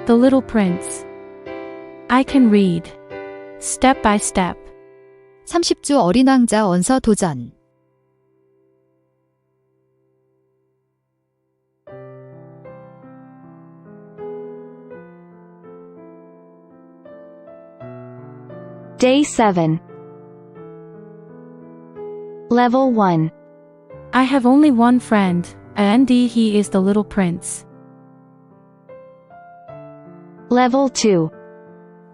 the little prince. I can read. Step by step. 30주 어린왕자 원서 도전. Day7. Level 1. I have only one friend, and he is the little prince. Level 2.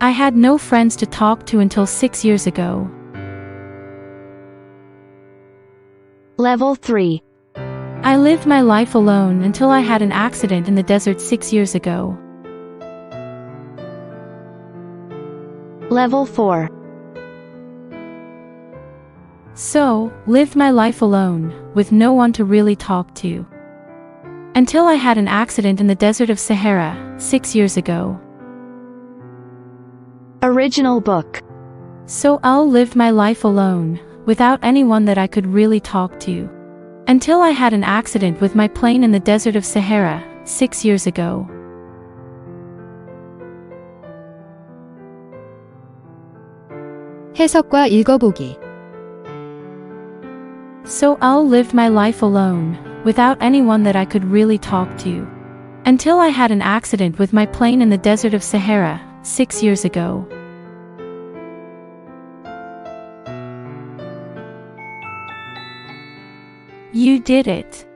I had no friends to talk to until 6 years ago. Level 3. I lived my life alone until I had an accident in the desert 6 years ago. Level 4. So, lived my life alone, with no one to really talk to. Until I had an accident in the desert of Sahara, 6 years ago. Original book. So I'll lived my life alone, without anyone that I could really talk to. Until I had an accident with my plane in the desert of Sahara, 6 years ago. 해석과 읽어보기. So I'll lived my life alone, without anyone that I could really talk to. Until I had an accident with my plane in the desert of Sahara, 6 years ago. You did it.